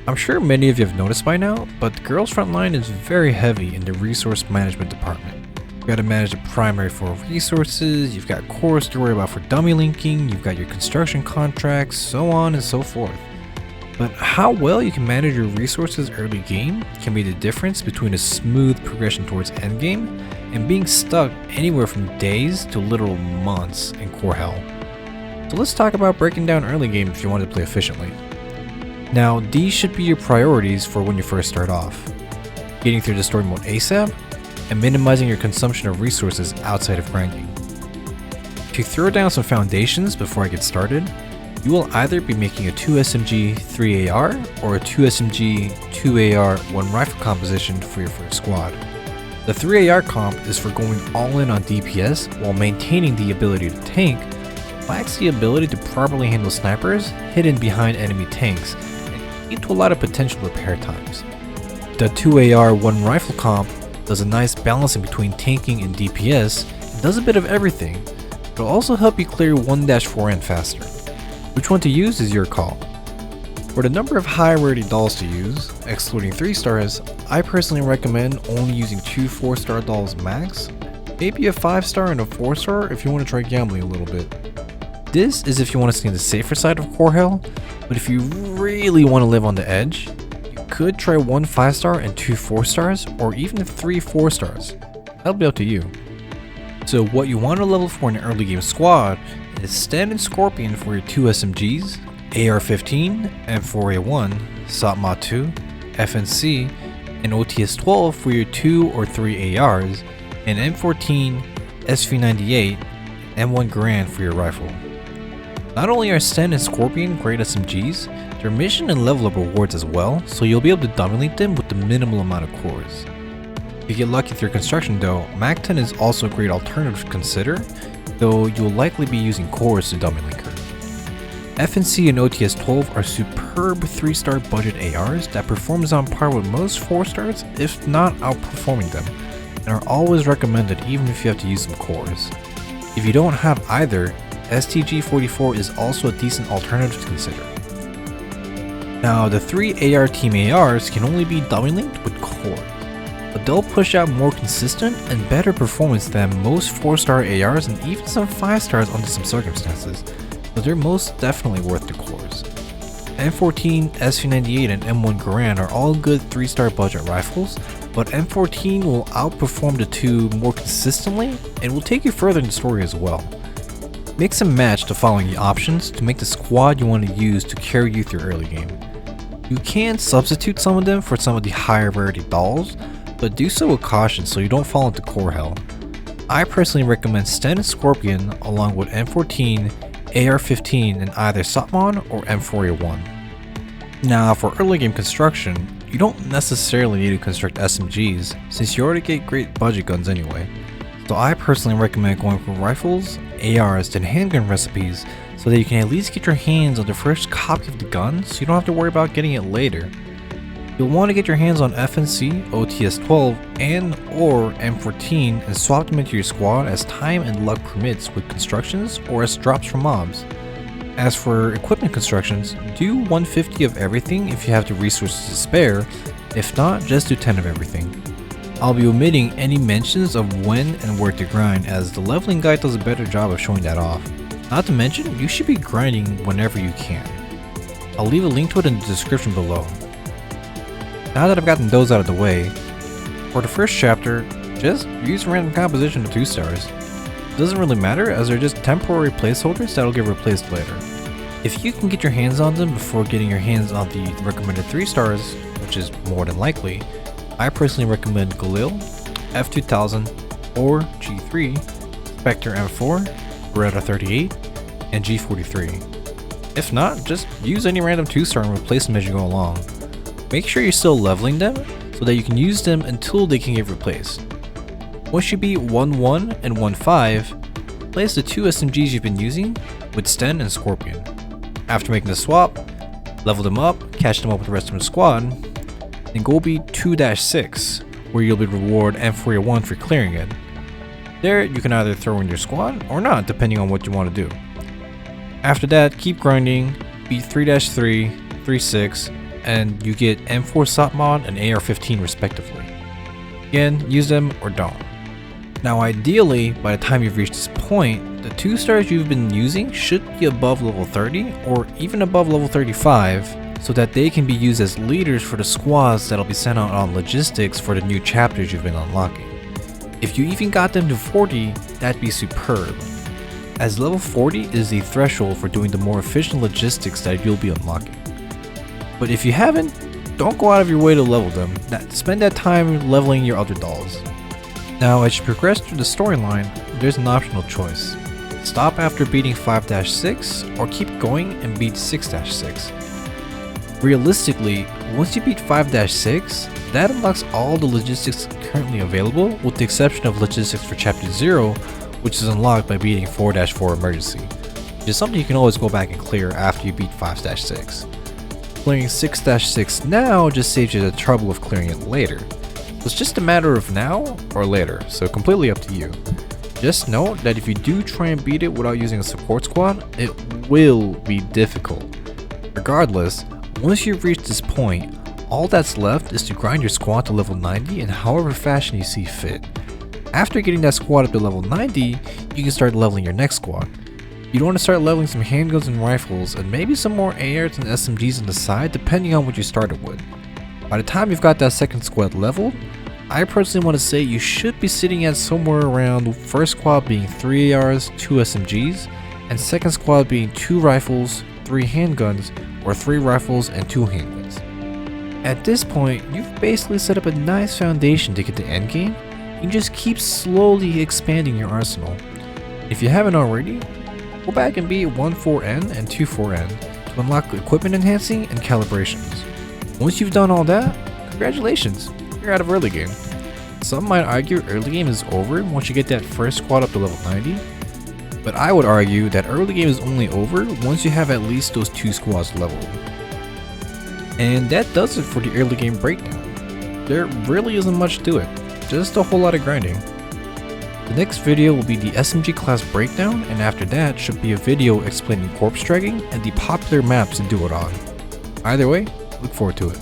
I'm sure many of you have noticed by now, but the girls' frontline is very heavy in the resource management department. You've got to manage the primary 4 resources, you've got cores to worry about for dummy linking, you've got your construction contracts, so on and so forth. But how well you can manage your resources early game can be the difference between a smooth progression towards endgame and being stuck anywhere from days to literal months in core hell. So let's talk about breaking down early game if you want to play efficiently. Now, these should be your priorities for when you first start off: getting through the story mode ASAP, and minimizing your consumption of resources outside of grinding. To throw down some foundations before I get started, you will either be making a 2 SMG 3 AR or a 2 SMG 2 AR 1 rifle composition for your first squad. The 3 AR comp is for going all in on DPS while maintaining the ability to tank, lacks the ability to properly handle snipers hidden behind enemy tanks, and lead to a lot of potential repair times. The 2 AR 1 rifle comp does a nice balancing between tanking and DPS, and does a bit of everything. It'll also help you clear 1-4N faster. Which one to use is your call. For the number of high rarity dolls to use, excluding 3 stars, I personally recommend only using 2 4-star dolls max, maybe a 5-star and a 4-star if you want to try gambling a little bit. This is if you want to stay on the safer side of core hell, but if you really want to live on the edge, you could try 1 5-star and 2 4-stars, or even 3 4-stars. That'll be up to you. So what you want to level for in an early game squad is Standard Scorpion for your 2 SMGs, AR-15, M4A1, SOTMOD 2, FNC, and OTS-12 for your 2 or 3 ARs, and M14, SV98, and M1 Garand for your rifle. Not only are Sten and Scorpion great SMGs, they're mission and level up rewards as well, so you'll be able to dummy link them with the minimal amount of cores. If you get lucky with your construction though, MAC-10 is also a great alternative to consider, though you'll likely be using cores to dummy link her. FNC and OTS-12 are superb 3-star budget ARs that performs on par with most 4-stars, if not outperforming them, and are always recommended even if you have to use some cores. If you don't have either, STG-44 is also a decent alternative to consider. Now, the 3 AR team ARs can only be dummy linked with cores, but they'll push out more consistent and better performance than most 4-star ARs and even some 5-stars under some circumstances, so they're most definitely worth the cores. M14, SV98, and M1 Garand are all good 3-star budget rifles, but M14 will outperform the 2 more consistently and will take you further in the story as well. Mix and match the following options to make the squad you want to use to carry you through early game. You can substitute some of them for some of the higher rarity dolls, but do so with caution so you don't fall into core hell. I personally recommend Sten and Scorpion along with M14, AR-15 in either SOTMOD or M4A1. Now for early game construction, you don't necessarily need to construct SMGs since you already get great budget guns anyway. So I personally recommend going for rifles, ARs, and handgun recipes so that you can at least get your hands on the first copy of the gun so you don't have to worry about getting it later. You'll want to get your hands on FNC, OTS-12, and or M14 and swap them into your squad as time and luck permits with constructions or as drops from mobs. As for equipment constructions, do 150 of everything if you have the resources to spare, if not, just do 10 of everything. I'll be omitting any mentions of when and where to grind as the leveling guide does a better job of showing that off. Not to mention, you should be grinding whenever you can. I'll leave a link to it in the description below. Now that I've gotten those out of the way, for the first chapter, just use random composition of 2 stars. It doesn't really matter as they're just temporary placeholders that'll get replaced later. If you can get your hands on them before getting your hands on the recommended 3 stars, which is more than likely, I personally recommend Galil, F2000, or G3, Spectre M4, Beretta 38, and G43. If not, just use any random 2-star and replace them as you go along. Make sure you're still leveling them so that you can use them until they can get replaced. Once you beat 1-1 and 1-5, replace the 2 SMGs you've been using with Sten and Scorpion. After making the swap, level them up, catch them up with the rest of the squad, then go beat 2-6, where you'll be rewarded M4A1 for clearing it. There, you can either throw in your squad or not, depending on what you want to do. After that, keep grinding, beat 3-3, 3-6, and you get M4 SOP mod and AR-15 respectively. Again, use them or don't. Now ideally, by the time you've reached this point, the 2 stars you've been using should be above level 30 or even above level 35 so that they can be used as leaders for the squads that'll be sent out on logistics for the new chapters you've been unlocking. If you even got them to 40, that'd be superb, as level 40 is the threshold for doing the more efficient logistics that you'll be unlocking. But if you haven't, don't go out of your way to level them, spend that time leveling your other dolls. Now as you progress through the storyline, there's an optional choice. Stop after beating 5-6 or keep going and beat 6-6. Realistically, once you beat 5-6, that unlocks all the logistics currently available with the exception of logistics for chapter 0, which is unlocked by beating 4-4 emergency, which is something you can always go back and clear after you beat 5-6. Clearing 6-6 now just saves you the trouble of clearing it later. So it's just a matter of now or later, so completely up to you. Just note that if you do try and beat it without using a support squad, it will be difficult. Regardless, once you've reached this point, all that's left is to grind your squad to level 90 in however fashion you see fit. After getting that squad up to level 90, you can start leveling your next squad. You'd want to start leveling some handguns and rifles and maybe some more ARs and SMGs on the side depending on what you started with. By the time you've got that second squad leveled, I personally want to say you should be sitting at somewhere around first squad being 3 ARs, 2 SMGs, and second squad being 2 rifles, 3 handguns, or 3 rifles and 2 handguns. At this point, you've basically set up a nice foundation to get to endgame. You can just keep slowly expanding your arsenal. If you haven't already, go back and beat 1-4N and 2-4N to unlock equipment enhancing and calibrations. Once you've done all that, congratulations, you're out of early game. Some might argue early game is over once you get that first squad up to level 90, but I would argue that early game is only over once you have at least those 2 squads leveled. And that does it for the early game breakdown. There really isn't much to it, just a whole lot of grinding. The next video will be the SMG class breakdown, and after that should be a video explaining corpse dragging and the popular maps to do it on. Either way, look forward to it.